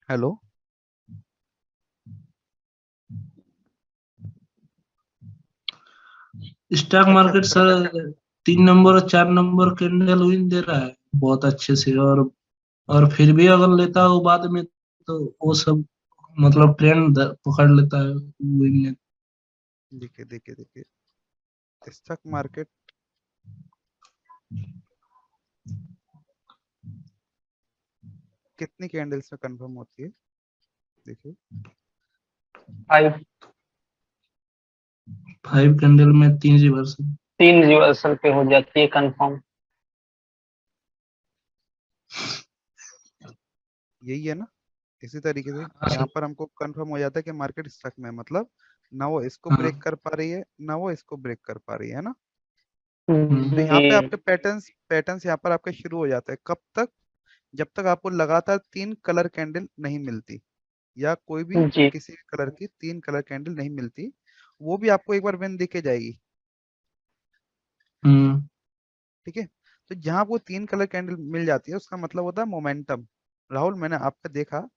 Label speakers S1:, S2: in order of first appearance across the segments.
S1: Hello.
S2: Stock
S1: अच्छा
S2: market
S1: sir.
S2: Sir 3 number और 4 number candle win दे रहा है बहुत अच्छे से। और फिर भी अगर लेता हो बाद में तो वो सब मतलब ट्रेंड पकड़ लेता है विन।
S1: देखिए देखिए देखिए, स्टॉक मार्केट कितनी कैंडल्स में कंफर्म होती है? देखिए,
S3: 5।
S2: 5 कैंडल में 3 रिवर्सल।
S3: 3 रिवर्सल पे हो जाती है कंफर्म।
S1: यही है ना। इसी तरीके से
S2: हाँ
S1: यहाँ
S2: सर।
S1: पर हमको कंफर्म हो जाता है कि मार्केट स्टक में है, मतलब ना वो इसको ब्रेक
S2: हाँ।
S1: कर पा रही है ना वो इसको ब्रेक कर पा रही है ना। तो यहाँ पे
S3: जी
S1: आपके पैटर्न्स पैटर्न्स यहाँ पर आपके शुरू हो जाते हैं। कब तक? जब तक आपको लगातार 3 कलर कैंडल नहीं मिलती, या कोई भी
S3: जी।
S1: किसी भी कलर की 3 कलर कैंडल नहीं मिलती, वो भी आपको एक बार विन दिखे जाएगी।
S2: हम्म।
S1: ठीक है। तो जहां वो 3 कलर कैंडल मिल जाती है उसका मतलब होता है मोमेंटम। राहुल, मैंने आपका देखा,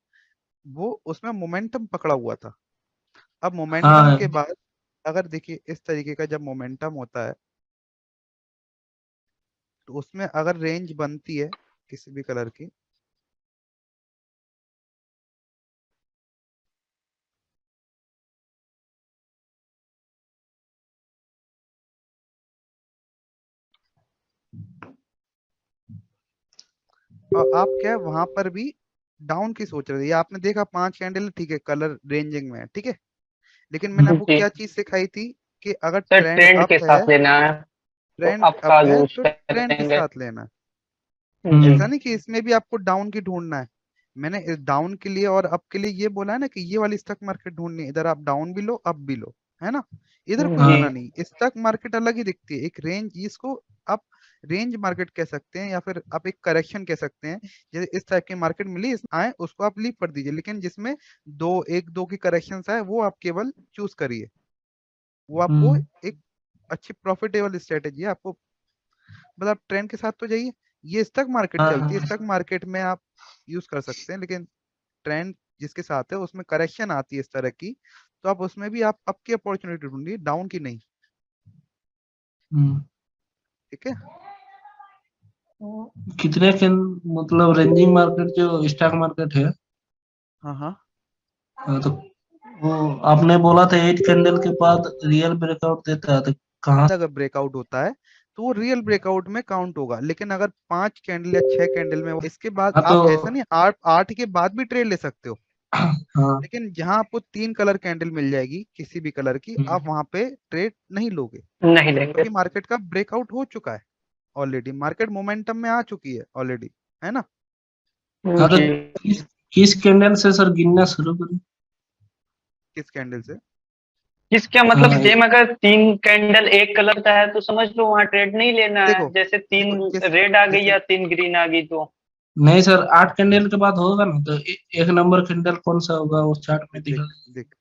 S1: वो उसमें मोमेंटम पकड़ा हुआ था। अब मोमेंटम
S2: हाँ।
S1: के बाद अगर देखिए इस तरीके का जब मोमेंटम होता है तो उसमें अगर रेंज बनती है किसी भी कलर की, और आप क्या वहां पर भी डाउन की सोच रहे थे, या आपने देखा 5 कैंडल ठीक है कलर रेंजिंग में है, ठीक है, लेकिन मैंने आपको
S3: जी
S1: क्या चीज सिखाई थी कि अगर
S3: सर,
S1: ट्रेंड
S3: ट्रेंड
S1: अप
S3: के
S1: है,
S3: साथ लेना है तो
S1: ट्रेंड अप
S3: आपका
S1: है
S3: यूज
S1: तो ट्रेंड के
S3: करेंगे।
S1: साथ लेना है।
S3: जी
S1: ऐसा
S2: हम्म।
S1: नहीं कि इसमें भी आपको डाउन की ढूंढना है। मैंने इस डाउन के लिए और अप के लिए ये बोला है ना कि ये वाली स्टॉक मार्केट ढूंढनी है, इधर आप डाउन भी लो अप भी लो, है ना। इधर कोई
S3: जी।
S1: मना नहीं, स्टॉक मार्केट अलग ही दिखती है, एक रेंज, इसको आप रेंज मार्केट कह सकते हैं या फिर आप एक करेक्शन कह सकते हैं। जैसे इस टाइप की मार्केट मिली, इस आए उसको आप लीव कर दीजिए, लेकिन जिसमें एक दो की करेक्शन आए वो आप केवल चूज करिए। वो आपको
S2: हम्म।
S1: एक अच्छी प्रॉफिटेबल स्ट्रेटेजी है आपको, मतलब ट्रेंड के साथ तो जाइए। ये स्टॉक मार्केट
S2: हाँ
S1: चलती है,
S2: हाँ।
S1: स्टॉक मार्केट में आप यूज कर सकते हैं, लेकिन ट्रेंड जिसके साथ है उसमें करेक्शन आती है इस तरह की, तो आप उसमें भी आप अप की अपॉर्चुनिटी ढूंढिए, डाउन की नहीं।
S2: हम्म।
S1: ठीक है।
S2: कितने के मतलब रेंजिंग मार्केट जो स्टॉक मार्केट है।
S1: हाँ हाँ।
S2: तो वो आपने बोला था 8 कैंडल के बाद रियल ब्रेकआउट देता है तो कहाँ।
S1: अगर ब्रेकआउट होता है तो वो रियल ब्रेकआउट में काउंट होगा, लेकिन अगर 5 कैंडल या 6 कैंडल में इसके बाद
S2: हाँ तो।
S1: आप ऐसा नहीं, आठ आठ के बाद भी ट्रेड ले सकते हो,
S2: हाँ।
S1: लेकिन जहां आपको 3 कलर कैंडल मिल जाएगी किसी भी कलर की, आप
S2: हम्म।
S1: वहां पे ट्रेड नहीं लोगे,
S3: नहीं लेंगे।
S1: क्योंकि मार्केट का ब्रेकआउट हो चुका है ऑलरेडी, मार्केट मोमेंटम में आ चुकी है ऑलरेडी, है ना।
S2: हाँ तो
S3: जी।
S2: किस कैंडल से सर गिनना शुरू करें।
S1: किस कैंडल से?
S3: इसका मतलब
S2: हाँ
S3: सेम, अगर 3 कैंडल एक कलर का है तो समझ लो वहां ट्रेड नहीं लेना है।
S1: देखो
S3: जैसे
S1: देखो
S3: 3
S1: जिस
S3: रेड आ गई
S1: जैसे
S3: या 3 ग्रीन आ गई तो।
S2: नहीं सर 8 कैंडल के बाद होगा ना तो 1 नंबर कैंडल कौन सा होगा वो चार्ट में
S1: देख
S2: दिखा।
S1: देख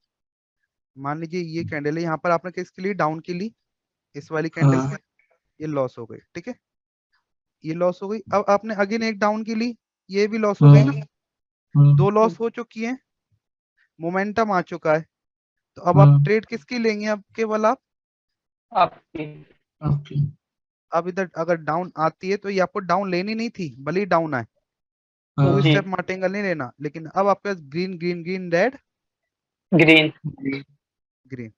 S1: मान लीजिए ये कैंडल है, यहाँ पर आपने किसके लिए डाउन की ली, इस वाली कैंडल से,
S2: हाँ।
S1: ये लॉस हो गई, ठीक है, ये लॉस हो गई। अब आपने अगेन एक डाउन की ली, ये भी लॉस हो गई ना।
S2: हम्म। हम्म।
S1: 2 लॉस हो चुकी है, मोमेंटम आ चुका है, तो अब आप
S2: हम्म।
S1: ट्रेड किसकी लेंगे? अब केवल आप,
S3: आपकी।
S2: ओके।
S1: अब इधर अगर डाउन आती है तो ये आपको डाउन लेनी नहीं थी, भले ही डाउन आए, टू
S2: हाँ।
S3: जी।
S1: स्टेप मार्टिंगल नहीं लेना, लेकिन अब आपके पास green green green red
S3: green.
S1: Green,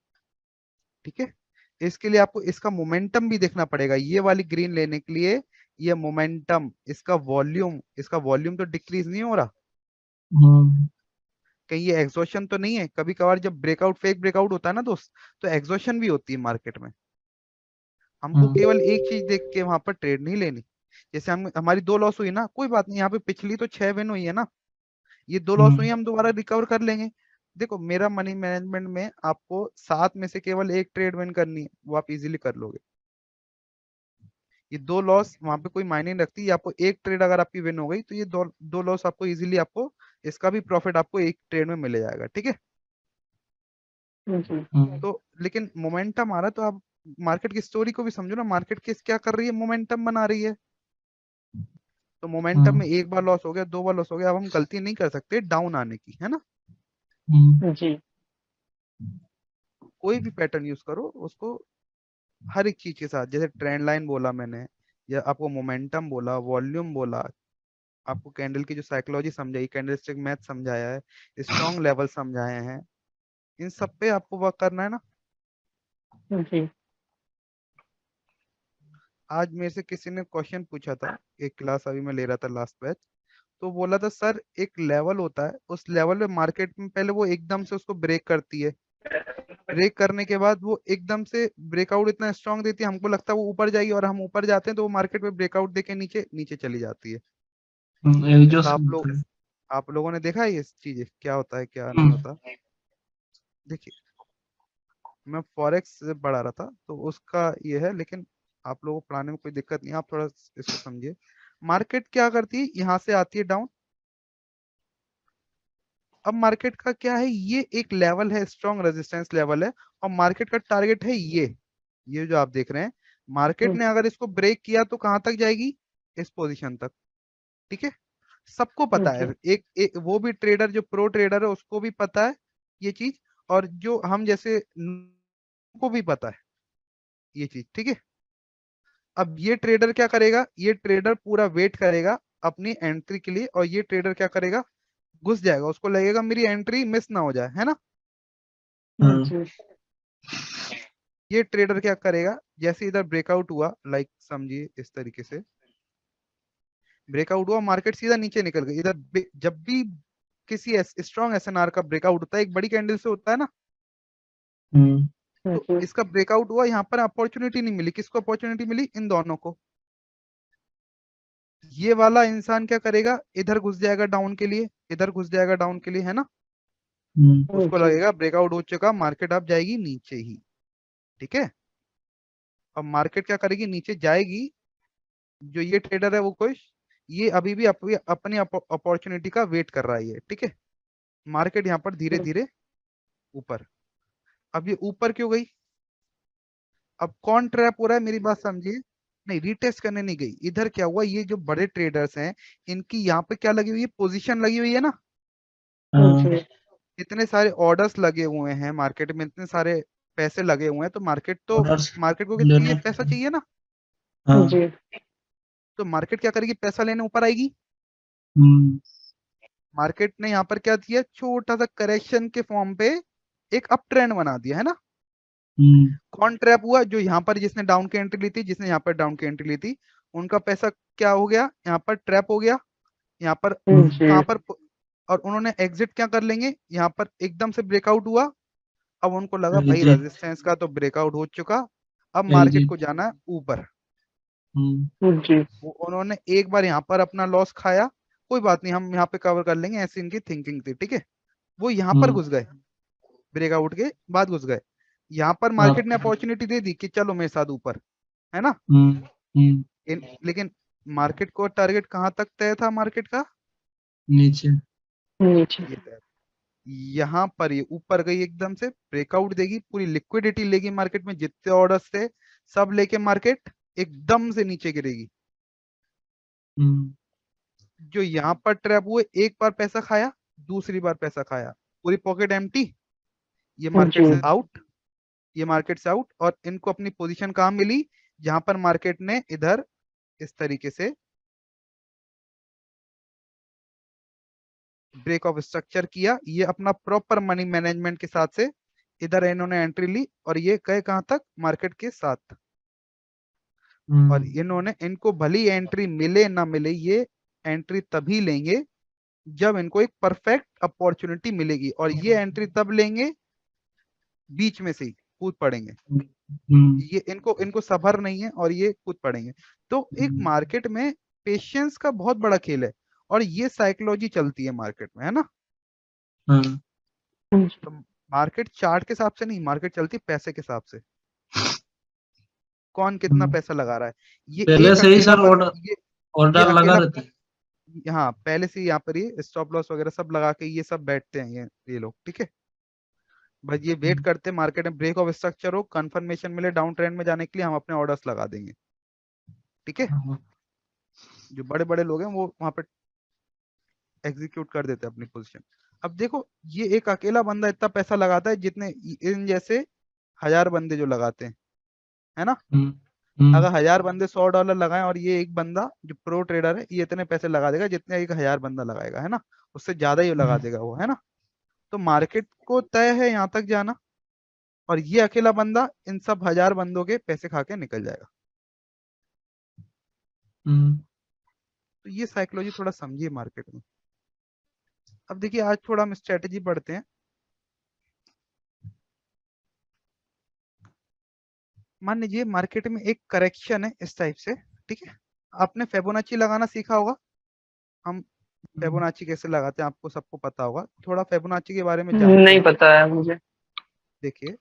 S1: ठीक है। इसके लिए आपको इसका मोमेंटम भी देखना पड़ेगा, ये वाली ग्रीन लेने के लिए ये मोमेंटम, इसका वॉल्यूम तो डिक्रीज नहीं हो रहा,
S2: हम्म।
S1: कहीं ये एग्जॉशन तो नहीं है। कभी कभार जब ब्रेकआउट, फेक ब्रेकआउट होता है ना दोस्त, तो एग्जॉशन भी होती है मार्केट में। हमको केवल
S2: हम्म।
S1: एक चीज देख के वहां पर ट्रेड नहीं लेनी। जैसे हम हमारी 2 लॉस हुई ना, कोई बात नहीं, यहाँ पे पिछली तो 6 विन हुई है ना, ये 2 लॉस हुई,
S2: हम्म।
S1: हम दोबारा रिकवर कर लेंगे। देखो मेरा मनी मैनेजमेंट में आपको 7 में से केवल एक ट्रेड विन करनी है, वो आप इजीली कर लोगे। ये 2 लॉस वहां पे कोई मायने नहीं रखती, ये आपको एक ट्रेड अगर आपकी विन हो गई तो ये दो दो लॉस आपको इजीली, आपको इसका भी प्रॉफिट आपको एक ट्रेड में मिल जाएगा, ठीक है।
S3: जी।
S1: तो लेकिन मोमेंटम आ रहा है तो आप मार्केट की स्टोरी को भी समझो ना, मार्केट किस क्या कर रही है, मोमेंटम बना रही है। तो मोमेंटम में एक बार लॉस हो गया, 2 बार लॉस हो गया, अब हम गलती नहीं कर सकते डाउन आने की, है ना।
S3: जी
S1: कोई भी पैटर्न यूज करो उसको हर एक चीज के साथ, जैसे ट्रेंड लाइन बोला मैंने, या आपको मोमेंटम बोला, वॉल्यूम बोला, आपको कैंडल की जो साइकोलॉजी समझाई, कैंडलस्टिक मैथ समझाया है, स्ट्रॉन्ग लेवल समझाए हैं, इन सब पे आपको वर्क करना है ना।
S3: जी
S1: आज मेरे से किसी ने क्वेश्चन पूछा था, एक क्लास अभी मैं ले रहा था लास्ट बैच, तो बोला था सर एक लेवल होता है, उस लेवल पे मार्केट में पहले वो एकदम से उसको ब्रेक करती है, ब्रेक करने के बाद वो एकदम से ब्रेकआउट इतना स्ट्रांग देती है, हमको लगता है वो ऊपर जाएगी, और हम ऊपर जाते हैं तो वो मार्केट में ब्रेकआउट देके नीचे नीचे चली जाती है।
S2: एक जो
S1: ऐसा आप लोगों ने देखा है ये चीजें क्या होता है क्या नहीं
S2: हम्म,
S1: होता। देखिए मैं फॉरेक्स से पढ़ा रहा था तो उसका ये है, लेकिन आप लोगों को पढ़ाने में कोई दिक्कत नहीं है, आप थोड़ा इसको समझिए। मार्केट क्या करती है, यहाँ से आती है डाउन। अब मार्केट का क्या है, ये एक लेवल है, स्ट्रॉन्ग रेजिस्टेंस लेवल है, और मार्केट का टारगेट है ये जो आप देख रहे हैं। मार्केट ने अगर इसको ब्रेक किया तो कहां तक जाएगी, इस पोजीशन तक, ठीक है। सबको पता है, एक वो भी ट्रेडर जो प्रो ट्रेडर है उसको भी पता है ये चीज, और जो हम जैसे को भी पता है ये चीज, ठीक है। अब ये ट्रेडर क्या करेगा, ये ट्रेडर पूरा वेट करेगा अपनी एंट्री के लिए, और ये ट्रेडर क्या करेगा, घुस जाएगा, उसको लगेगा मेरी एंट्री मिस ना हो जाए, है ना।
S2: हाँ,
S1: ये ट्रेडर क्या करेगा, जैसे इधर ब्रेकआउट हुआ, लाइक समझिए इस तरीके से, ब्रेकआउट हुआ, मार्केट सीधा नीचे निकल गई इधर। जब भी किसी स्ट्रॉन्ग एसएनआर का ब्रेकआउट होता है एक बड़ी कैंडल से होता है ना,
S2: हम्म,
S1: तो इसका ब्रेकआउट हुआ, यहाँ पर अपॉर्चुनिटी नहीं मिली, किसको अपॉर्चुनिटी मिली, इन दोनों को। ये वाला इंसान क्या करेगा, इधर घुस जाएगा डाउन के लिए, इधर घुस जाएगा डाउन के लिए, है ना। उसको लगेगा ब्रेकआउट हो चुका, मार्केट अब जाएगी नीचे ही, ठीक है। अब मार्केट क्या करेगी, नीचे जाएगी। जो ये ट्रेडर है वो कोई, ये अभी भी अपनी अपॉर्चुनिटी का वेट कर रहा है ये, ठीक है। मार्केट यहाँ पर धीरे धीरे ऊपर, अब ये ऊपर क्यों गई, अब कौन ट्रैप हो रहा है, मेरी बात समझिए। नहीं, रीटेस्ट करने नहीं गई, इधर क्या हुआ, ये जो बड़े ट्रेडर्स हैं इनकी यहाँ पे क्या लगी हुई है, पोजीशन लगी हुई है ना।
S2: हाँ,
S1: इतने सारे ऑर्डर्स लगे हुए हैं मार्केट में, इतने सारे पैसे लगे हुए हैं, तो
S2: ऑर्डर्स
S1: मार्केट को क्या चाहिए,
S2: लेने के
S1: पैसा
S2: लिए।
S1: चाहिए ना।
S2: हाँ,
S1: तो मार्केट क्या करेगी, पैसा लेने ऊपर आएगी।
S2: हम्म,
S1: मार्केट ने यहाँ पर क्या दिया, छोटा सा करेक्शन के फॉर्म पे एक अप ट्रेंड बना दिया, है ना।
S2: हम्म,
S1: कौन ट्रैप हुआ, जो यहाँ पर जिसने डाउन की एंट्री ली थी, जिसने यहाँ पर डाउन की एंट्री ली थी, उनका पैसा क्या हो गया, यहाँ पर ट्रैप हो गया, यहाँ पर कहाँ पर, और उन्होंने एग्जिट क्या कर लेंगे, यहाँ पर एकदम से ब्रेकआउट हुआ। अब उनको लगा भाई
S2: एग्जिट,
S1: रेजिस्टेंस का तो ब्रेकआउट हो चुका, अब मार्केट को
S2: एग्जिट,
S1: जाना है ऊपर।
S2: हम्म,
S1: उन्होंने एक बार यहाँ पर अपना लॉस खाया, कोई बात नहीं हम यहाँ पे कवर कर लेंगे, ऐसी इनकी थिंकिंग थी, ठीक है। वो यहाँ पर
S2: हम्म,
S1: घुस गए, ब्रेकआउट के बाद घुस गए। यहाँ पर
S2: हाँ,
S1: मार्केट ने अपॉर्चुनिटी दे दी कि चलो मेरे साथ ऊपर, है ना।
S2: हम्म, हम्म,
S1: लेकिन मार्केट को टारगेट कहाँ तक तय था मार्केट का,
S2: नीचे,
S1: ये तय, यहाँ पर ये ऊपर गई, एकदम से ब्रेकआउट देगी, पूरी लिक्विडिटी लेगी मार्केट में, जितने ऑर्डर्स थे सब लेके मार्केट एकदम से नीचे गिरेगी।
S2: हम्म,
S1: जो यहाँ पर ट्रैप हुए, एक बार पैसा खाया, दूसरी बार पैसा खाया, पूरी पॉकेट एम्प्टी, ये मार्केट से आउट, ये मार्केट से आउट, और इनको अपनी पोजीशन कहाँ मिली, जहां पर मार्केट ने इधर इस तरीके से ब्रेक ऑफ स्ट्रक्चर किया, ये अपना प्रॉपर मनी मैनेजमेंट के साथ से इधर इन्होंने एंट्री ली, और ये गए कहां तक, मार्केट के साथ। और इन्होंने, इनको भली एंट्री मिले ना मिले, ये एंट्री तभी लेंगे जब इनको एक परफेक्ट अपॉर्चुनिटी मिलेगी, और ये एंट्री तब लेंगे बीच में से ही कूद पड़ेंगे,
S2: हम्म,
S1: ये इनको इनको सबर नहीं है और ये कूद पड़ेंगे। तो एक मार्केट में पेशेंस का बहुत बड़ा खेल है, और ये साइकोलॉजी चलती है मार्केट में, है ना।
S2: हाँ,
S1: तो मार्केट चार्ट के हिसाब से नहीं, मार्केट चलती है पैसे के हिसाब से, कौन कितना
S2: हम्म।
S1: पैसा लगा रहा है। ये
S2: पहले
S1: एक
S2: से ही
S1: अकेला
S2: सर
S1: बन
S2: ऑर्डर
S1: ये
S2: ऑर्डर लगा
S1: अकेला,
S2: रहता है।
S1: हाँ पहले से यहाँ पर ये स्टॉप लॉस वगैरह सब लगा के ये सब बैठते हैं, ये लोग, ठीक है। बस ये वेट करते हैं मार्केट में ब्रेक ऑफ स्ट्रक्चर हो, कंफर्मेशन मिले डाउन ट्रेंड में जाने के लिए, हम अपने ऑर्डर्स लगा देंगे, ठीक है।
S2: हाँ,
S1: जो बड़े बड़े लोग हैं वो वहां पे एग्जीक्यूट कर देते हैं अपनी पोजीशन। अब देखो ये एक अकेला बंदा इतना पैसा लगाता है जितने इन जैसे 1000 बंदे जो लगाते हैं, है ना।
S2: हम्म, हम्म,
S1: अगर 1000 बंदे $100 लगाएं और ये एक बंदा जो प्रो ट्रेडर है ये इतने पैसे लगा देगा जितने एक 1000 बंदा लगाएगा, है ना। उससे ज्यादा ही लगा देगा वो, है ना। तो मार्केट को तय है यहाँ तक जाना, और ये अकेला बंदा इन सब 1000 बंदों के पैसे खा के निकल जाएगा।
S2: हम्म,
S1: तो ये साइकोलॉजी थोड़ा समझिए मार्केट में। अब देखिए आज थोड़ा हम स्ट्रेटेजी पढ़ते हैं। मान लीजिए मार्केट में एक करेक्शन है इस टाइप से, ठीक है। आपने फिबोनाची लगाना सीखा होगा। हम फिबोनाची कैसे लगाते हैं आपको सबको पता होगा, थोड़ा फिबोनाची के बारे में जानते
S3: नहीं
S1: हैं।
S3: पता है मुझे।
S1: देखिए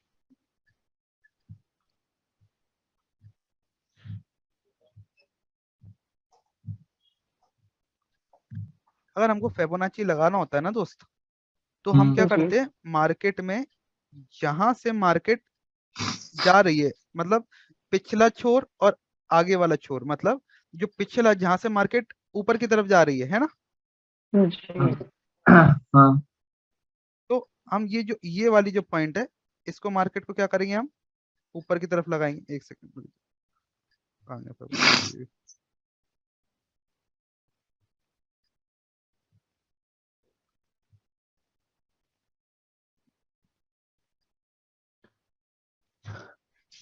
S1: अगर हमको फिबोनाची लगाना होता है ना दोस्त, तो हम क्या
S3: जी।
S1: करते हैं मार्केट में, जहां से मार्केट जा रही है, मतलब पिछला छोर और आगे वाला छोर, मतलब जो पिछला जहां से मार्केट ऊपर की तरफ जा रही है ना।
S3: जी।
S2: हाँ,
S1: तो हम ये वाली जो पॉइंट है, इसको मार्केट को क्या करेंगे हम ऊपर की तरफ लगाएंगे। एक सेकंड, कहाँ गया फिबोनाची?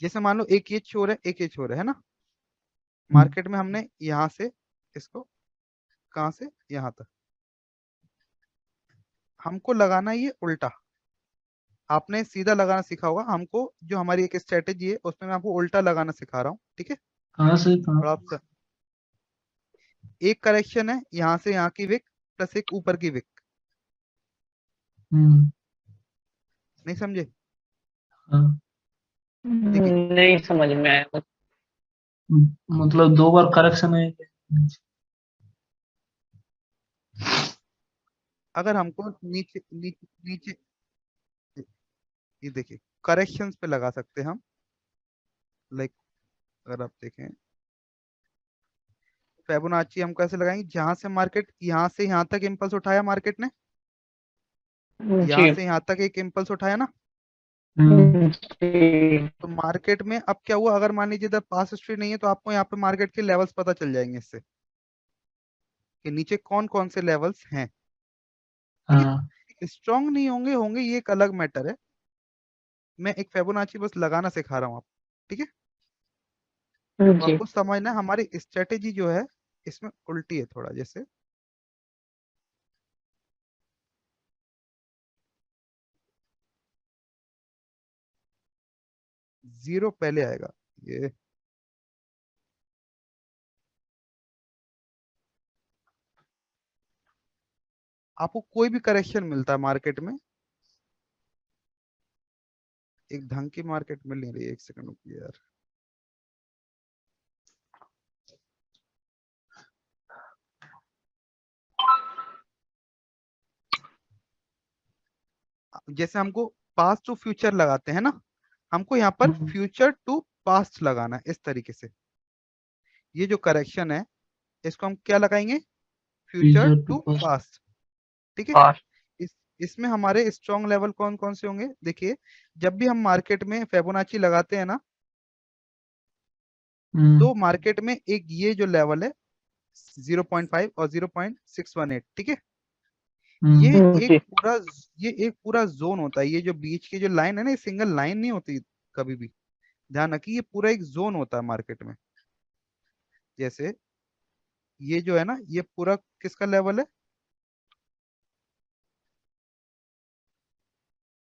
S1: जैसे मान लो एक ये छोर है एक ये छोर है ना। मार्केट में हमने यहाँ से इसको, कहाँ से यहाँ तक हमको लगाना है ये उल्टा। आपने सीधा लगाना सीखा होगा, हमको जो हमारी एक स्ट्रेटेजी है उसमें मैं आपको उल्टा लगाना सिखा रहा हूँ, ठीक है।
S2: कहाँ से कहाँ?
S1: और आप एक करेक्शन है यहाँ से यहाँ की विक प्लस एक ऊपर की विक,
S2: हम्म,
S1: नहीं समझे।
S2: हाँ,
S1: देखिए
S3: नहीं समझ में आया।
S2: मतलब 2 बार करेक्शन है।
S1: अगर हमको नीचे नीचे नीचे, ये देखिए करेक्शंस पे लगा सकते हैं हम। लाइक अगर आप देखें फिबोनाची हम कैसे लगाएंगे, जहां से मार्केट यहाँ से यहाँ तक इम्पल्स उठाया मार्केट ने, यहाँ
S3: जी।
S1: से यहाँ तक एक इम्पल्स उठाया ना।
S2: हम्म,
S3: जी।
S1: तो मार्केट में अब क्या हुआ, अगर मान लीजिए इधर पास हिस्ट्री नहीं है तो आपको यहाँ पे मार्केट के लेवल्स पता चल जाएंगे इससे, कि नीचे कौन कौन से लेवल्स हैं, ठीक
S2: हाँ,
S1: है। स्ट्रांग नहीं होंगे होंगे ये एक अलग मैटर है। मैं एक फिबोनाची बस लगाना सिखा रहा हूँ आपको, ठीक है। तो
S3: जी।
S1: आपको समझना है हमारी स्ट्रेटेजी जो है इसमें उल्टी है थोड़ा। जैसे जीरो पहले आएगा, ये आपको कोई भी करेक्शन मिलता है मार्केट में, एक ढंग की मार्केट मिल नहीं रही है, एक सेकंड रुकिए यार। जैसे हमको पास्ट टू फ्यूचर लगाते हैं ना, हमको यहाँ पर फ्यूचर टू पास्ट लगाना है इस तरीके से। ये जो करेक्शन है इसको हम क्या लगाएंगे, future
S2: future to
S1: to
S2: past.
S1: Past, ठीक है।
S3: पास।
S1: इसमें हमारे स्ट्रॉन्ग लेवल कौन कौन से होंगे, देखिए जब भी हम मार्केट में फिबोनाची लगाते हैं ना, तो मार्केट में एक ये जो लेवल है 0.5 और 0.618, ठीक है। ये एक
S3: जी।
S1: पूरा ये एक पूरा जोन होता है। ये जो बीच की जो लाइन है ना, ये सिंगल लाइन नहीं होती कभी भी, ध्यान रखिए। ये पूरा एक जोन होता है मार्केट में। जैसे ये जो है ना, ये पूरा किसका लेवल है,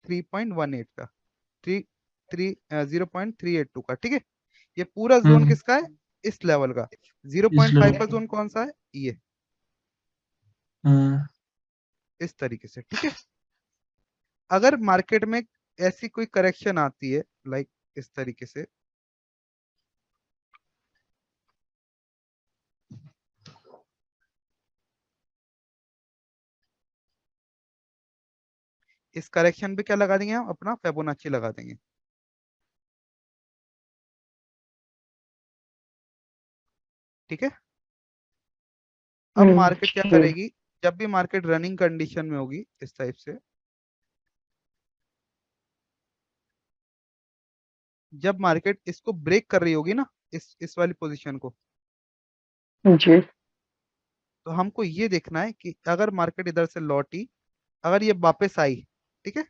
S1: 3.18 का, थ्री थ्री 0.382 का, ठीक है। ये पूरा जोन किसका है, इस लेवल का।
S2: इस
S1: 0.5
S2: लेवल
S1: का
S2: का।
S1: जोन कौन सा है, ये
S2: हाँ,
S1: इस तरीके से, ठीक है। अगर मार्केट में ऐसी कोई करेक्शन आती है लाइक इस तरीके से, इस करेक्शन पे क्या लगा देंगे हम, अपना फिबोनाची लगा देंगे, ठीक है। अब मार्केट क्या
S3: जी।
S1: करेगी, जब भी मार्केट रनिंग कंडीशन में होगी इस टाइप से, जब मार्केट इसको ब्रेक कर रही होगी ना, इस वाली पोजीशन को,
S3: जी।
S1: तो हमको ये देखना है कि अगर मार्केट इधर से लौटी, अगर ये वापस आई, ठीक है,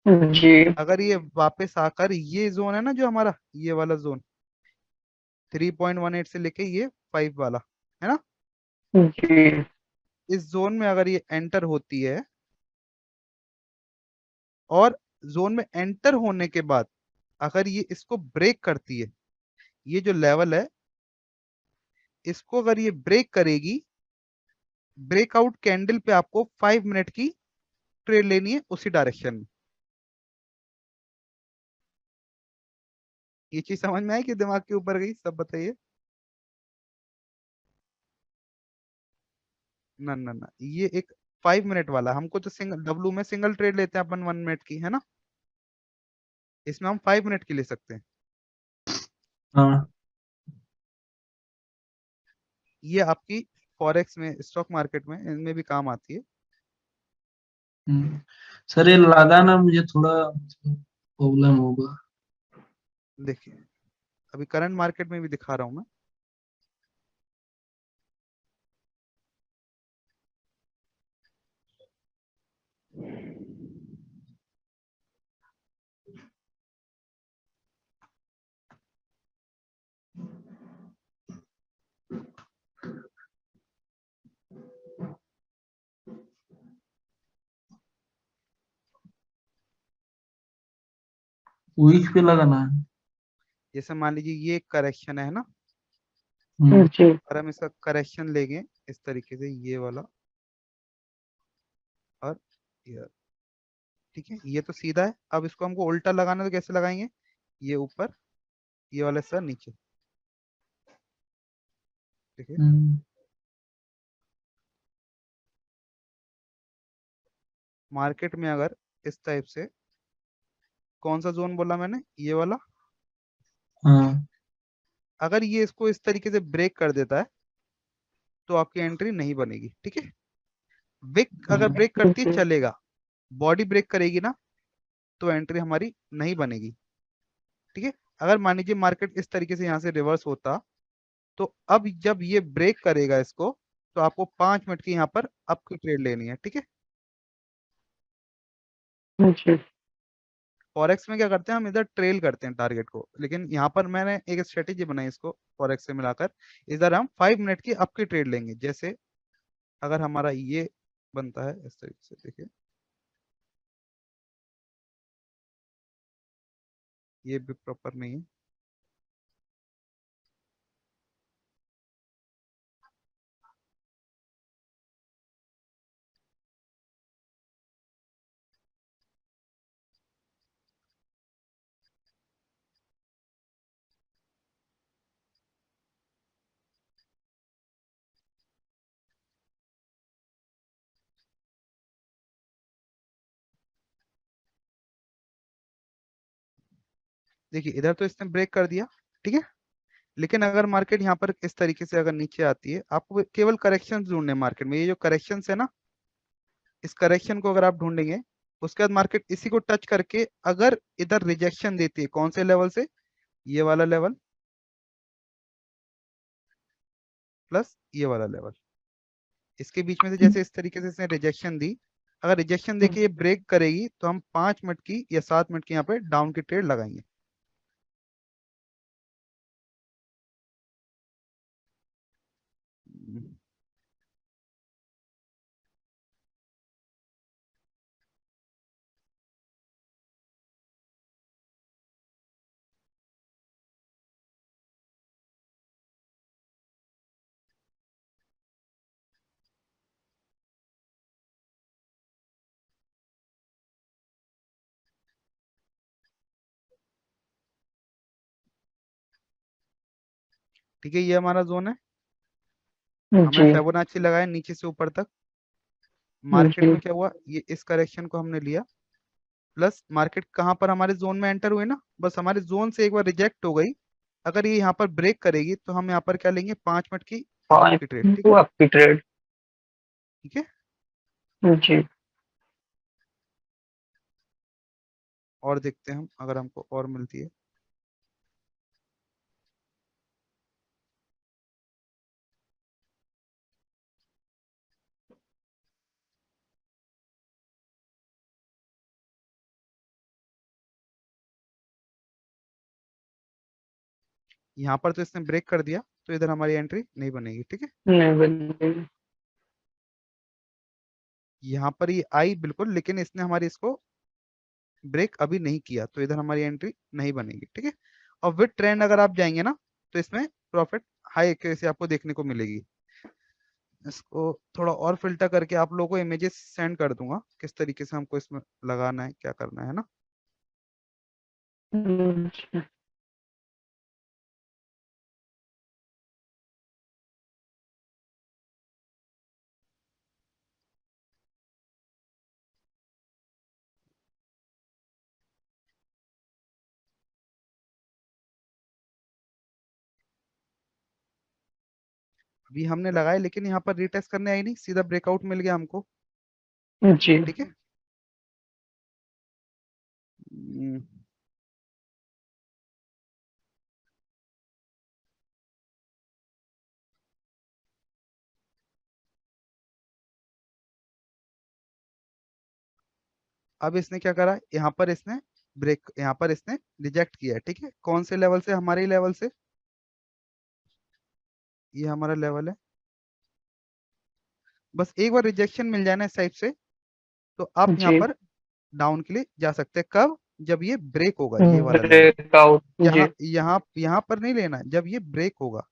S3: जी।
S1: अगर ये वापस आकर ये जोन है ना जो हमारा, ये वाला जोन 3.18 से लेके ये 5 वाला है ना,
S3: जी।
S1: इस जोन में अगर ये एंटर होती है, और जोन में एंटर होने के बाद अगर ये इसको ब्रेक करती है, ये जो लेवल है इसको अगर ये ब्रेक करेगी, ब्रेकआउट कैंडल पे आपको 5 मिनट की ट्रेड लेनी है उसी डायरेक्शन में। ये चीज समझ में आई कि दिमाग के ऊपर गई, सब बताइए। ना ना ना, ये एक 5 मिनट वाला, हमको तो सिंगल डब्लू में सिंगल ट्रेड लेते हैं अपन 1 मिनट की, है ना, इसमें हम 5 मिनट की ले सकते हैं।
S2: हाँ।
S1: ये आपकी फॉरेक्स में, स्टॉक मार्केट में, इनमें भी काम आती है।
S2: सर ये लगाना मुझे थोड़ा प्रॉब्लम होगा।
S1: देखिए अभी करंट मार्केट में भी दिखा रहा हूं मैं।
S2: वीक पे लगाना है।
S1: जैसे मान लीजिए ये एक करेक्शन है ना,
S3: जी।
S1: और हम इसका करेक्शन लेंगे इस तरीके से, ये वाला और ये, ठीक है, ये तो सीधा है। अब इसको हमको उल्टा लगाना है तो कैसे लगाएंगे, ये ऊपर, ये वाला सर नीचे, ठीक है।
S2: हम्म,
S1: मार्केट में अगर इस टाइप से, कौन सा जोन बोला मैंने, ये वाला,
S2: हाँ।
S1: अगर ये इसको इस तरीके से ब्रेक कर देता है तो आपकी एंट्री नहीं बनेगी, ठीक है। विक अगर
S2: हाँ।
S1: ब्रेक करती है
S3: जी।
S1: चलेगा, बॉडी ब्रेक करेगी ना तो एंट्री हमारी नहीं बनेगी, ठीक है। अगर मान लीजिए मार्केट इस तरीके से यहाँ से रिवर्स होता, तो अब जब ये ब्रेक करेगा इसको, तो आपको 5 मिनट की यहाँ पर अप की ट्रेड लेनी है, ठीक है।
S3: जी।
S1: फॉरेक्स में क्या करते हैं, हम इधर ट्रेल करते हैं टारगेट को, लेकिन यहाँ पर मैंने एक स्ट्रेटेजी बनाई इसको फॉरेक्स से मिलाकर, इधर हम 5 मिनट की अप की ट्रेड लेंगे। जैसे अगर हमारा ये बनता है इस तरीके से, देखिए ये भी प्रॉपर नहीं है, देखिए इधर तो इसने ब्रेक कर दिया, ठीक है। लेकिन अगर मार्केट यहाँ पर इस तरीके से अगर नीचे आती है, आपको केवल करेक्शन ढूंढने मार्केट में, ये जो करेक्शन है ना, इस करेक्शन को अगर आप ढूंढेंगे, उसके बाद मार्केट इसी को टच करके अगर इधर रिजेक्शन देती है, कौन से लेवल से, ये वाला लेवल प्लस ये वाला लेवल, इसके बीच में से जैसे इस तरीके से इसने रिजेक्शन दी, अगर रिजेक्शन देके ये ब्रेक करेगी तो हम 5 मिनट की या 7 मिनट की यहाँ पे डाउन की ट्रेड लगाएंगे। ठीक है, ये हमारा जोन है, हमने
S3: जी।
S1: फिबोनाची लगाया नीचे से ऊपर तक। मार्केट
S3: जी।
S1: में क्या हुआ, ये इस करेक्शन को हमने लिया, प्लस मार्केट कहाँ पर हमारे जोन में एंटर हुए ना, बस हमारे जोन से एक बार रिजेक्ट हो गई, अगर ये यहाँ पर ब्रेक करेगी तो हम यहाँ पर क्या लेंगे, 5 मिनट की आपकी ट्रेड, ठीक
S3: वो
S1: है,
S3: आपकी ट्रेड।
S1: ठीक है।
S3: जी।
S1: और देखते हैं हम अगर हमको और मिलती है। यहाँ पर तो इसने ब्रेक कर दिया, तो इधर हमारी एंट्री नहीं बनेगी, ठीक है।
S3: नहीं बनेगी।
S1: यहाँ पर ये आई बिल्कुल, लेकिन इसने हमारी इसको ब्रेक अभी नहीं किया, तो इधर हमारी एंट्री नहीं बनेगी, ठीक है। और विद ट्रेंड अगर आप जाएंगे ना, तो इसमें प्रॉफिट हाई एक्यूरेसी आपको देखने को मिलेगी। इसको थोड़ा और फिल्टर करके आप लोगों को इमेजेस सेंड कर दूंगा, किस तरीके से हमको इसमें लगाना है, क्या करना है ना।
S3: जी।
S1: अभी हमने लगाया, लेकिन यहाँ पर रीटेस्ट करने आई नहीं, सीधा ब्रेकआउट मिल गया हमको,
S3: जी।
S1: ठीक है। हम्म, अब इसने क्या करा, यहाँ पर इसने ब्रेक, यहाँ पर इसने रिजेक्ट किया है, ठीक है। कौन से लेवल से, हमारे लेवल से, ये हमारा लेवल है। बस एक बार रिजेक्शन मिल जाए ना इस टाइप से, तो आप यहाँ
S3: जी।
S1: पर डाउन के लिए जा सकते हैं। कब? जब ये ब्रेक होगा, ये वाला लेवल।
S3: ब्रेकआउट। जी।
S1: यहाँ पर नहीं लेना, जब ये ब्रेक होगा,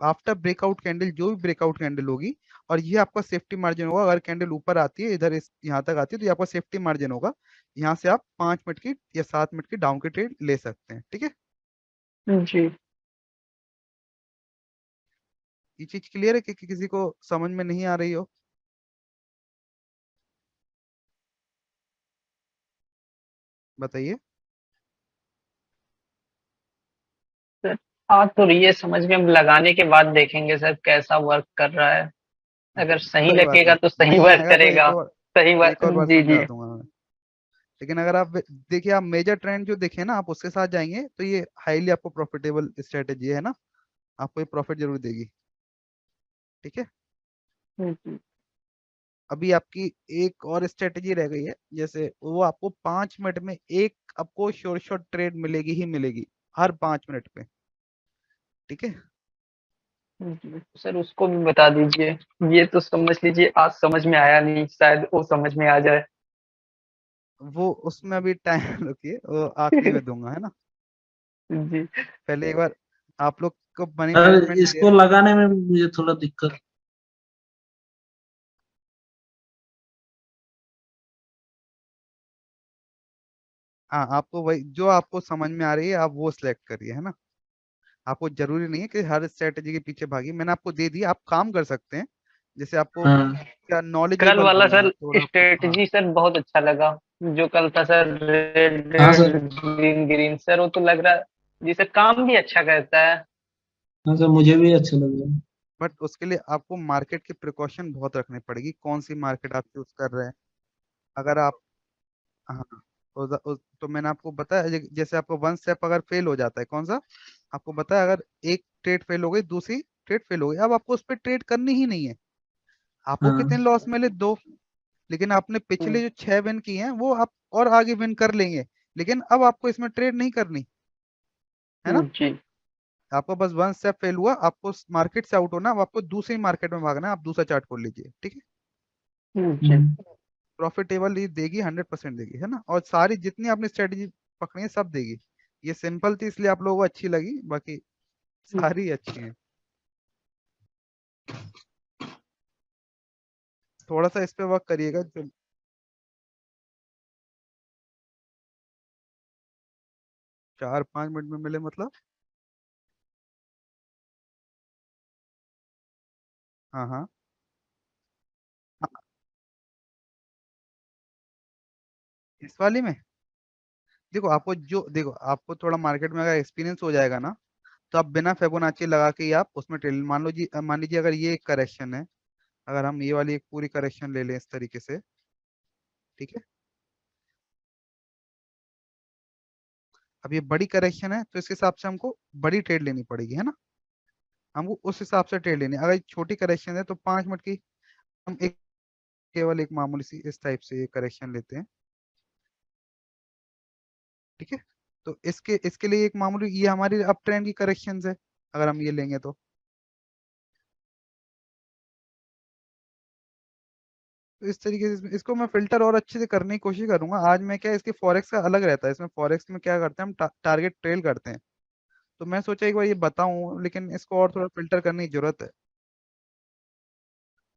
S1: आफ्टर ब्रेकआउट कैंडल, जो भी ब्रेकआउट कैंडल होगी, और ये आपका सेफ्टी मार्जिन होगा। अगर कैंडल ऊपर आती है, इधर इस यहाँ तक आती है, तो ये आपका सेफ्टी मार्जिन होगा। यहाँ से आप 5 मिनट की या 7 मिनट की डाउन की ट्रेड ले सकते हैं, ठीक है।
S3: जी।
S1: ये चीज क्लियर है कि किसी को समझ में नहीं आ रही हो? बताइए।
S3: सर, हाँ तो ये समझ में हम लगाने के बाद देखेंगे सर कैसा वर्क कर रहा है। अगर सही
S1: कोई बात
S3: लगेगा
S1: नहीं,
S3: तो सही
S1: नहीं
S3: वर्क
S1: आएगा तो
S3: करेगा। सही
S1: एक
S3: वर्क।
S1: और बार
S3: जी जी।
S1: समझा दूंगा मैं। लेकिन अगर आप देखिए, आप मेजर ट्रेंड जो देखे ना, आप उसके साथ जाएंगे, तो ये हाईली आपको प्रॉफिटेबल स्ट्रेटेजी है ना, आपको ये प्रॉफिट जरूर देगी, ठीक है।
S3: जी।
S1: अभी आपकी एक और स्ट्रेटेजी रह गई है, जैसे वो आपको 5 मिनट में एक आपको शॉर्ट शॉर्ट ट्रेड मिलेगी ही मिलेगी, हर 5 मिनट पे, ठीक है।
S3: जी। सर उसको भी बता दीजिए। ये तो समझ लीजिए आज समझ में आया नहीं, शायद वो समझ में आ जाए।
S1: वो उसमें अभी टाइम रुकिए, वो आखिरी में दूंगा, है ना।
S3: जी।
S1: पहले एक बार आप लोग को मनी
S2: सर
S1: मैनेजमेंट
S2: इसको लगाने में मुझे थोड़ा दिक्कत।
S1: हाँ, आपको वही जो आपको समझ में आ रही है, आप वो सिलेक्ट करिए, है ना। आपको जरूरी नहीं है कि हर स्ट्रेटेजी के पीछे भागी, मैंने आपको दे दी, आप काम कर सकते हैं, जैसे आपको
S2: हाँ
S1: क्या
S3: कल
S1: नॉलेजेबल
S3: वाला
S1: बनना है
S3: सर
S1: थोड़ा आपको, हाँ।
S3: स्ट्रेटजी सर बहुत अच्छा लगा। जो कल था सर, रेड
S2: हाँ
S3: red
S2: sir.
S3: Green green sir, वो तो लग रहा है जी सर काम भी अच्छा करता है।
S2: हाँ सर मुझे भी अच्छा लग रहा है।
S1: बट उसके लिए आपको मार्केट की प्रिकॉशन बहुत रखनी पड़ेगी, कौन सी मार्केट आप चूज कर रहे हैं। अगर आप, हाँ, तो मैंने आपको बताया, जैसे आपको वन स्टेप अगर फेल हो जाता है, कौन सा, आपको बताया, अगर एक ट्रेड फेल हो गई, दूसरी ट्रेड फेल हो गई, अब आपको उस पर ट्रेड करनी ही नहीं है। आपको कितने
S2: हाँ
S1: लॉस मिले? 2। लेकिन आपने पिछले जो 6 विन किए हैं, वो आप और आगे विन कर लेंगे, लेकिन अब आपको इसमें ट्रेड नहीं करनी, है ना।
S3: जी।
S1: आपको बस वन स्टेप फेल हुआ, आपको मार्केट से आउट होना, अब आपको दूसरी मार्केट में भागना है, आप दूसरा चार्ट खोल लीजिए, ठीक है।
S3: जी।
S1: प्रॉफिटेबल ये देगी, 100% देगी, है ना। और सारी जितनी आपने स्ट्रेटेजी पकड़ी है, सब देगी। ये सिंपल थी इसलिए आप लोगों को अच्छी लगी, बाकी सारी अच्छी हैं। थोड़ा सा इस पे वर्क करिएगा, जो 4-5 मिनट में मिले, मतलब। हाँ हाँ। हाँ, इस वाली में देखो, आपको थोड़ा मार्केट में अगर एक्सपीरियंस हो जाएगा ना, तो आप बिना फिबोनाची लगा के ही आप उसमें ट्रेड, मान लीजिए अगर ये एक करेक्शन है, अगर हम ये वाली एक पूरी करेक्शन ले लें इस तरीके से, ठीक है, अब ये बड़ी करेक्शन है तो इस हिसाब से हमको बड़ी ट्रेड लेनी पड़ेगी, है ना, हमको उस हिसाब से ट्रेड लेनी है। अगर ये छोटी करेक्शन है तो 5 मिनट की हम एक केवल एक मामूली सी इस टाइप से करेक्शन लेते हैं, ठीक है। तो इसके लिए एक मामूली, ये हमारी अप ट्रेंड की करेक्शन है, अगर हम ये लेंगे तो इस तरीके से इसको मैं फिल्टर और अच्छे से करने की कोशिश करूंगा आज। मैं क्या, इसके फॉरेक्स का अलग रहता है, इसमें फॉरेक्स में क्या करते हैं हम, टारगेट ट्रेल करते हैं, तो मैं सोचा एक बार ये बताऊं, लेकिन इसको और थोड़ा फिल्टर करने की जरूरत है,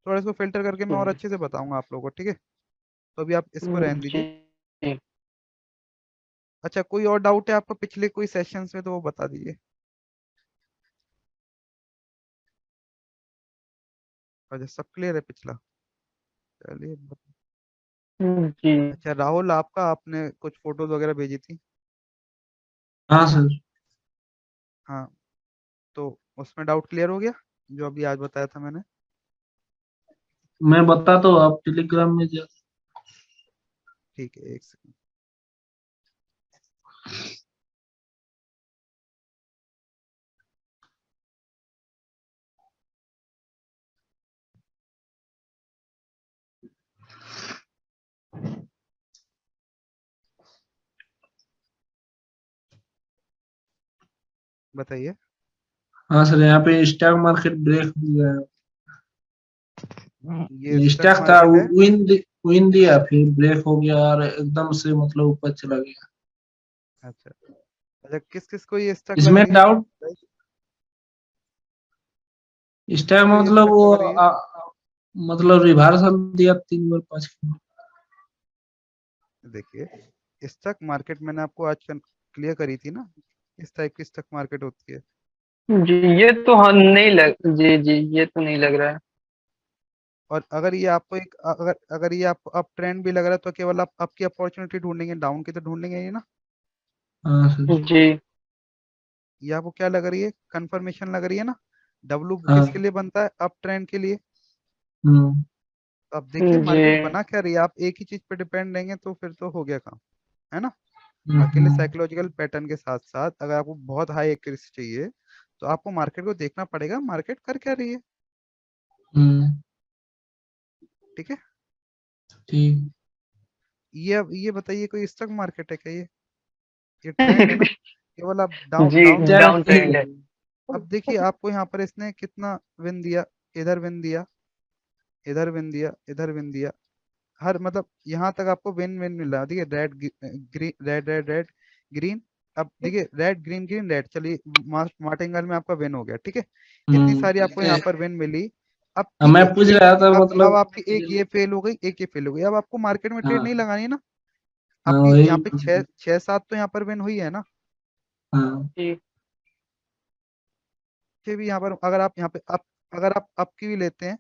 S1: थोड़ा इसको फिल्टर करके मैं और अच्छे से बताऊंगा आप लोगों को, ठीक है। तो अभी आप इसको रहने
S3: जी।
S1: दीजिए। अच्छा, कोई और डाउट है आपको पिछले कोई सेशंस में, तो वो बता दीजिए। अच्छा, सब क्लियर है पिछला, चलिए।
S3: जी।
S1: अच्छा राहुल, आपका, आपने कुछ फोटोज वगैरह भेजी थी।
S2: हाँ सर।
S1: हाँ, तो उसमें डाउट क्लियर हो गया जो अभी आज बताया था मैंने।
S2: मैं बता तो आप टेलीग्राम में जा।
S1: ठीक है, एक सेकंड। बताइए।
S2: हाँ सर, यहाँ पे स्टॉक मार्केट ब्रेक हो गया
S1: ये
S2: है।
S1: स्टॉक
S2: स्टॉक था,
S1: मार्केट है।
S2: विन दिया, फिर ब्रेक हो गया और एकदम से मतलब ऊपर चला गया।
S1: अच्छा अच्छा, किस किस को ये स्टॉक लग
S2: इसमें
S1: रही है?
S2: डाउट,
S1: किस
S2: स्टॉक
S1: को ये
S2: मतलब
S1: स्टॉक
S2: वो
S1: लग रही है?
S2: मतलब रिवर्सल दिया 3 बार 5 बार।
S1: देखिए, स्टॉक मार्केट मैंने आपको आज क्लियर करी थी ना, इस टाइप की स्टॉक मार्केट होती है।
S3: जी, ये तो हाँ नहीं लग, जी जी, ये तो नहीं लग रहा है।
S1: और अगर ये आपको एक, अगर अगर ये आपको अप ट्रेंड भी लग रहा है तो केवल आप आपकी अपॉर्चुनिटी ढूंढेंगे, डाउन की तो ढूंढेंगे नहीं ना।
S2: हाँ सर।
S3: जी।
S1: ये आपको क्या लग रही है, कंफर्मेशन लग रही है ना। डब्लू किसके
S2: हाँ।
S1: लिए बनता है, अप ट्रेंड के लिए।
S2: हम्म।
S1: तो अब देखिए
S3: जी।
S1: मार्केट बना क्या रही है, आप एक ही चीज पे डिपेंड रहेंगे तो फिर तो हो गया काम, है ना। अकेले
S2: हम्म।
S1: साइकोलॉजिकल पैटर्न के साथ साथ अगर आपको बहुत हाई एक्यूरेसी चाहिए तो आपको मार्केट को देखना पड़ेगा, मार्केट कर क्या रही है,
S2: हम्म।
S1: ठीक है।
S2: ठीक।
S1: ये अब ये बताइए, कोई स्टॉक मार्केट है क्या ये ट्रेंड है ना, केवल आप डाउन
S3: जी,
S1: डाउन
S2: क्या
S1: ट्रेंड
S3: डाउन
S1: पे।
S3: ट्रेंड है।
S1: अब देखिए आपको यहाँ पर इसने कितना विन दिया, इधर विन दिया, इधर विन दिया, इधर विन दिया, हर मतलब यहाँ तक आपको विन विन मिल रहा है। देखिए red green, red red red green, अब देखिए रेड ग्रीन ग्रीन रेड, चलिए मार्टिंगल में आपका विन हो गया, ठीक है। इतनी सारी आपको यहाँ पर विन मिली। अब ठीक
S2: मैं
S1: है,
S2: पूछ
S1: एक
S2: रहा था
S1: अब
S2: मतलब।
S1: आपकी एक ये फेल हो गई, एक ये फेल हो गई, अब आपको मार्केट में ट्रेड नहीं
S2: हाँ
S1: लगानी है ना।
S2: हाँ
S1: आपकी
S2: वही।
S1: यहाँ पे छह छह सात तो यहाँ पर विन हुई है ना।
S2: हाँ।
S3: जी।
S1: छह भी यहाँ पर, अगर आप यहाँ पे अप, अगर आप अप की भी लेते हैं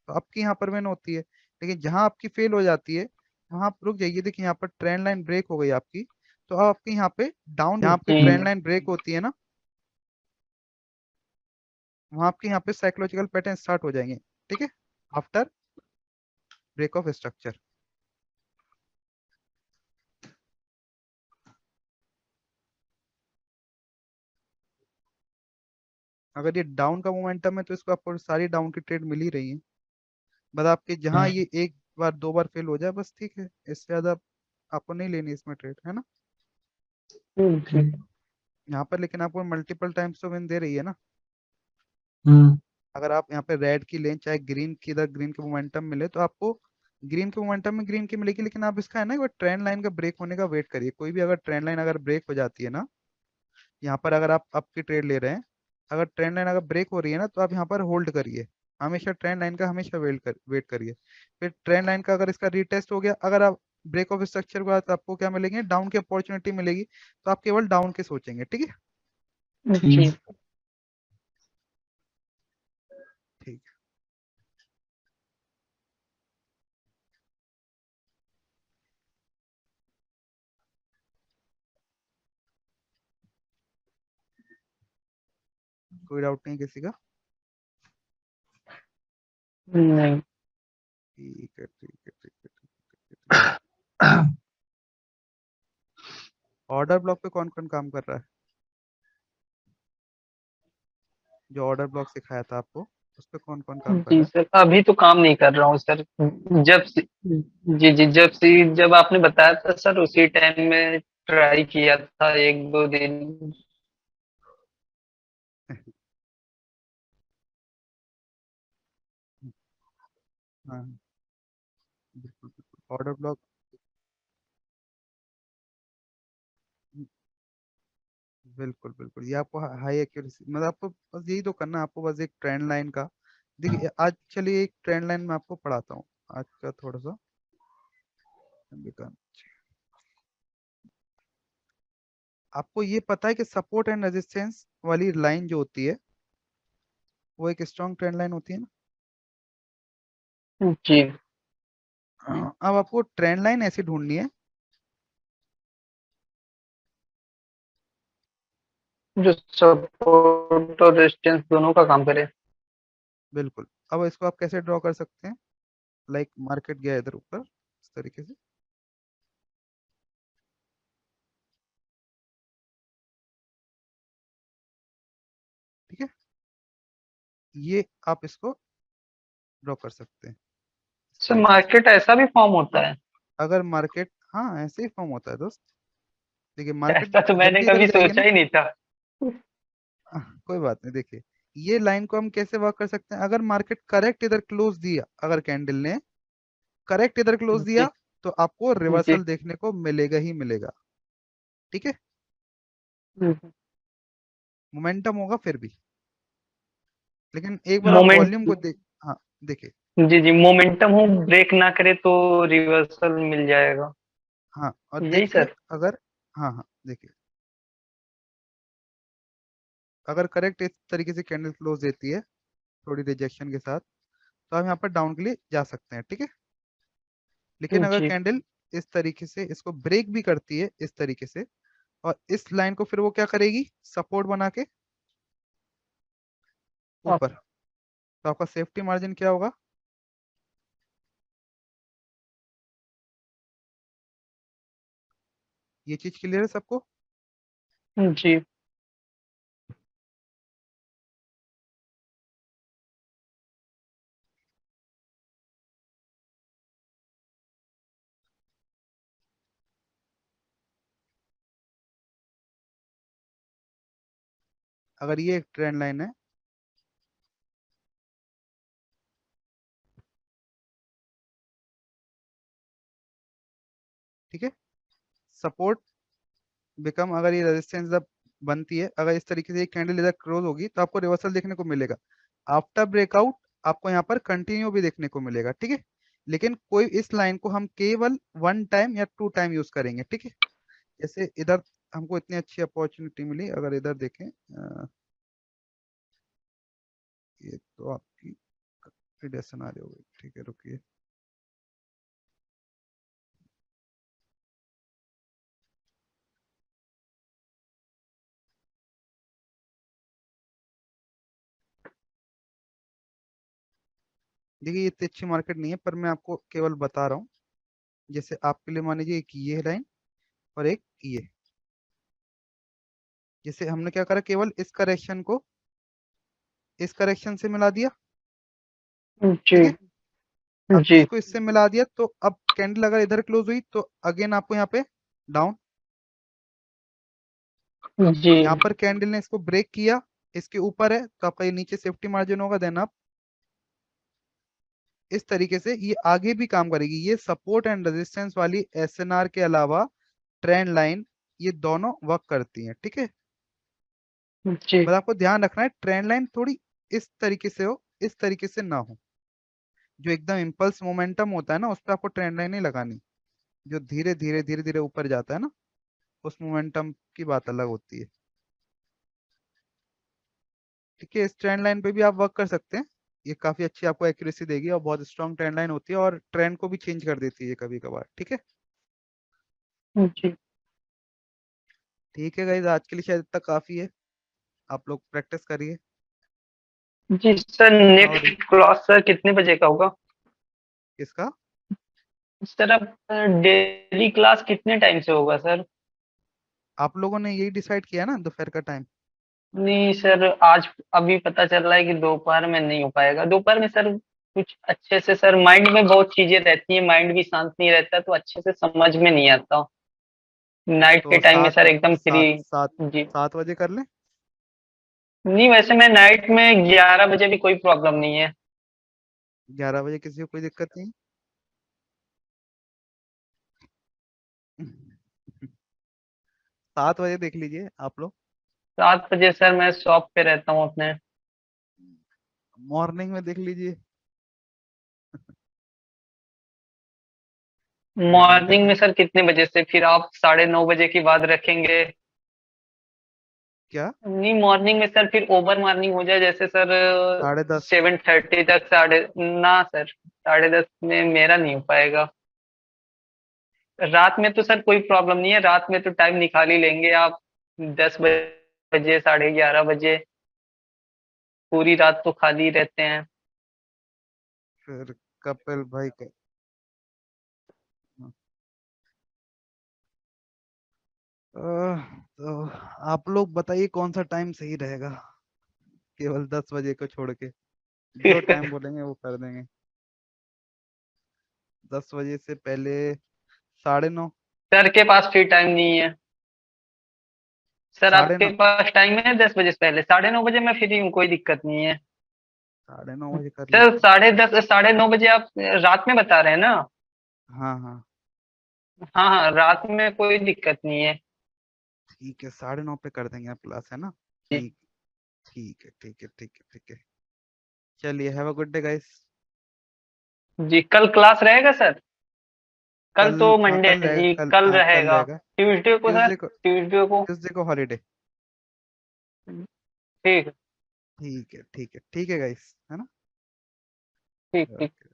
S1: तो आपकी यहाँ पर विन होती है, लेकिन जहां आपकी फेल हो जाती है वहां आप रुक जाइए। देखिए यहाँ पर ट्रेंड लाइन ब्रेक हो गई आपकी, तो अब आपकी यहाँ पे डाउन, जहाँ आपकी
S3: जी।
S1: ट्रेंड लाइन ब्रेक होती है ना, वहां आपके यहाँ पे साइकोलॉजिकल पैटर्न स्टार्ट हो जाएंगे, ठीक है, आफ्टर ब्रेक ऑफ स्ट्रक्चर। अगर ये डाउन का मोमेंटम है तो इसको आपको सारी डाउन की ट्रेड मिल ही रही है, बस आपके जहाँ ये एक बार दो बार फेल हो जाए बस, ठीक है, इससे ज्यादा आपको नहीं लेनी इसमें ट्रेड, है ना।
S3: जी।
S1: यहाँ पर लेकिन आपको मल्टीपल टाइम्स तो विन दे रही है ना।
S2: हम्म।
S1: अगर आप यहाँ पे रेड की लें चाहे ग्रीन की, इधर ग्रीन के मोमेंटम मिले तो आपको ग्रीन के मोमेंटम में ग्रीन की मिलेगी, लेकिन आप इसका है ना एक बार ट्रेंड लाइन का ब्रेक होने का वेट करिए। कोई भी अगर ट्रेंड लाइन अगर ब्रेक हो जाती है ना, यहाँ पर अगर आप अप की ट्रेड ले रहे हैं, अगर ट्रेंड लाइन अगर ब्रेक हो रही है ना तो आप यहाँ पर होल्ड करिए, हमेशा ट्रेंड लाइन का हमेशा वेट करिए। फिर ट्रेंड लाइन का अगर इसका रीटेस्ट हो गया, अगर आप ब्रेक ऑफ स्ट्रक्चर के बाद आपको क्या मिलेंगे, डाउन की अपॉर्चुनिटी मिलेगी, तो आप केवल डाउन के सोचेंगे, ठीक है।
S3: जी।
S2: ठीक।
S1: ठीक। कोई डाउट नहीं किसी का?
S3: नहीं।
S1: ठीक है, ठीक है, ठीक है, ठीक है, ठीक है। ऑर्डर ब्लॉक पे कौन कौन काम कर रहा है? जो ऑर्डर ब्लॉक सिखाया था आपको, उस पे कौन कौन काम कर
S3: जी
S1: रहा है?
S3: सर, अभी तो काम नहीं कर रहा हूँ सर। जी जी, जब आपने बताया था सर, उसी टाइम में ट्राई किया था 1-2 दिन।
S1: हाँ, बिल्कुल बिल्कुल ऑर्डर ब्लॉक। बिल्कुल बिल्कुल, ये आपको हाई एक्यूरेसी, मतलब आपको बस यही तो करना है, आपको बस एक ट्रेंड लाइन का। देखिए आज चलिए एक ट्रेंड लाइन में आपको पढ़ाता हूँ आज का थोड़ा सा। आपको ये पता है कि सपोर्ट एंड रेजिस्टेंस वाली लाइन जो होती है वो एक स्ट्रॉन्ग ट्रेंड लाइन होती है ना?
S3: जी,
S1: अब आपको ट्रेंड लाइन ऐसी ढूंढनी है।
S3: जो सपोर्ट और रेजिस्टेंस दोनों का काम करे।
S1: बिल्कुल, अब इसको आप कैसे ड्रॉ कर सकते हैं? लाइक मार्केट गया इधर ऊपर इस तरीके से, ठीक है, ये आप इसको ड्रॉ कर सकते हैं इस
S3: सर
S1: तरीके से।
S3: मार्केट ऐसा भी फॉर्म होता है?
S1: अगर मार्केट, हाँ ऐसे ही फॉर्म होता है दोस्त। देखिए मार्केट
S3: ऐसा तो
S1: जब
S3: मैंने
S1: भी इधर
S3: कभी
S1: जाएगी
S3: सोचा
S1: ना,
S3: ही नहीं था।
S1: कोई बात नहीं, देखिए ये लाइन को हम कैसे वर्क कर सकते हैं। अगर मार्केट करेक्ट इधर क्लोज दिया, अगर कैंडल ने करेक्ट इधर क्लोज
S3: जी
S1: दिया, तो आपको
S3: जी।
S1: रिवर्सल देखने को मिलेगा ही मिलेगा, ठीक है, मोमेंटम होगा फिर भी। लेकिन एक बार आप
S3: मोमेंट
S1: वॉल्यूम को देख, हाँ देखिए,
S3: जी जी, मोमेंटम हो, ब्रेक ना करे तो रिवर्सल मिल जाएगा।
S1: हाँ और
S3: यही
S1: देखिए
S3: सर।
S1: अगर, हाँ हाँ देखिए, अगर करेक्ट इस तरीके से कैंडल क्लोज देती है थोड़ी रिजेक्शन के साथ, तो हम यहाँ पर डाउन के लिए जा सकते हैं, ठीक है। लेकिन अगर
S3: जी
S1: कैंडल इस तरीके से इसको ब्रेक भी करती है इस तरीके से, और इस लाइन को फिर वो क्या करेगी, सपोर्ट बना के ऊपर, तो आपका सेफ्टी मार्जिन क्या होगा? ये चीज क्लियर है सबको?
S3: जी
S1: अगर ये एक ट्रेंड लाइन है, ठीक है, सपोर्ट बिकम, अगर ये रेजिस्टेंस जब बनती है, अगर इस तरीके से एक कैंडल इधर क्लोज होगी, तो आपको रिवर्सल देखने को मिलेगा। आफ्टर ब्रेकआउट आपको यहाँ पर कंटिन्यू भी देखने को मिलेगा, ठीक है। लेकिन कोई इस लाइन को हम केवल 1 टाइम या 2 टाइम यूज करेंगे, ठीक है। जैसे इधर हमको इतनी अच्छी अपॉर्चुनिटी मिली, अगर इधर देखें, ये तो आपकी प्रिडेशन आ रही होगी, ठीक है, रुकिए। देखिए ये इतनी अच्छी मार्केट नहीं है, पर मैं आपको केवल बता रहा हूँ। जैसे आपके लिए मान लीजिए एक ये लाइन और एक ये, जैसे हमने क्या करा, केवल इस करेक्शन को इस करेक्शन से मिला दिया,
S3: जी
S1: ठीक है। अब
S3: जी
S1: इसको इससे मिला दिया, तो अब कैंडल अगर इधर क्लोज हुई, तो अगेन आपको यहाँ पे डाउन।
S3: जी
S1: यहाँ पर कैंडल ने इसको ब्रेक किया, इसके ऊपर है, तो आपका ये नीचे सेफ्टी मार्जिन होगा, देन आप इस तरीके से ये आगे भी काम करेगी। ये सपोर्ट एंड रेजिस्टेंस वाली एसएनआर के अलावा ट्रेंड लाइन, ये दोनों वर्क करती हैं, ठीक है।
S3: जी
S1: बस आपको ध्यान रखना है ट्रेंड लाइन थोड़ी इस तरीके से हो, इस तरीके से ना हो। जो एकदम इम्पल्स मोमेंटम होता है ना, उस पर आपको ट्रेंड लाइन नहीं लगानी। जो धीरे धीरे धीरे धीरे ऊपर जाता है ना, उस मोमेंटम की बात अलग होती है, ठीक है। इस ट्रेंड लाइन पे भी आप वर्क कर सकते हैं, ये काफी अच्छी आपको एक्यूरेसी देगी, और बहुत स्ट्रॉन्ग ट्रेंड लाइन होती है, और ट्रेंड को भी चेंज कर देती है कभी कभार, ठीक है।
S3: जी।
S1: ठीक है गाइज, आज के लिए शायद इतना काफी है, आप लोग प्रैक्टिस करिए।
S3: जी सर,
S1: और
S3: नेक्स्ट क्लास सर कितने बजे का होगा?
S1: किसका?
S3: सर अब डेली क्लास कितने टाइम से होगा सर?
S1: आप लोगों ने यही डिसाइड किया ना, दोपहर का टाइम?
S3: नहीं सर, आज अभी पता चल रहा है कि दोपहर में नहीं हो पाएगा। दोपहर में सर कुछ अच्छे से सर माइंड में बहुत चीजें रहती हैं, माइंड भी शांत नहीं रहता, तो अच्छे से समझ में नहीं आता। नाइट के
S1: तो
S3: टाइम में
S1: सात
S3: सर एकदम फ्री।
S1: सात सात
S3: जी।
S1: 7 बजे कर लें?
S3: नहीं, वैसे मैं नाइट में 11 बजे भी कोई प्रॉब्लम नहीं है।
S1: 11 बजे किसी को कोई दिक्कत नहीं? 7 बजे देख लीजिए आप लोग।
S3: 7 बजे सर मैं शॉप पे रहता हूँ अपने।
S1: मॉर्निंग में देख लीजिए। मॉर्निंग का
S3: मॉर्निंग में
S1: टाइम
S3: सर कितने बजे से? फिर आप 9:30 बजे की बाद रखेंगे?
S1: क्या?
S3: नहीं, मॉर्निंग में सर फिर ओवर मॉर्निंग हो जाए, जैसे सर
S1: 10:30?
S3: 7:30 तक, साढ़े ना सर, 10:30 में मेरा नहीं हो पाएगा। रात में तो सर कोई प्रॉब्लम नहीं है, रात में तो टाइम निकाल ही लेंगे आप। 10 बजे, 11:30 बजे, पूरी रात तो खाली रहते हैं।
S1: फिर कपिल भाई का। तो आप लोग बताइए कौन सा टाइम सही रहेगा, केवल 10 बजे को छोड़ के। जो टाइम बोलेंगे वो कर देंगे। 10 बजे से पहले 9:30?
S3: सर के पास फिर टाइम नहीं है। सर
S1: साढ़े
S3: आपके
S1: नौ
S3: पास टाइम है 10 बजे से पहले? 9:30 बजे मैं फ्री हूँ, कोई दिक्कत नहीं है।
S1: 9:30 बजे कर
S3: सर
S1: लेते हैं।
S3: 10:30, 9:30 आप रात में बता रहे हैं ना?
S1: हाँ हाँ।
S3: हाँ हाँ, रात में कोई दिक्कत नहीं है।
S1: ठीक है, 9:30 पे कर देंगे आप क्लास, है ना?
S3: जी।
S1: ठीक। ठीक है, ठीक है, ठीक है, ठीक है। चलिए, have a good day guys.
S3: जी, कल क्लास रहेगा सर? कल
S1: कल,
S3: तो
S1: हाँ
S3: मंडे
S1: कल
S3: है
S1: रहेगा,
S3: जी,
S1: कल,
S3: कल
S1: हाँ कल
S3: रहेगा।
S1: रहेगा।
S3: ट्यूसडे को सर?
S1: ट्यूसडे को,
S3: ट्यूसडे को?
S1: ट्यूसडे को हॉलीडे।
S3: ठीक।
S1: ठीक है, ठीक है, ठीक है गाइस, है ना?
S3: ठीक ठीक।
S1: ओके।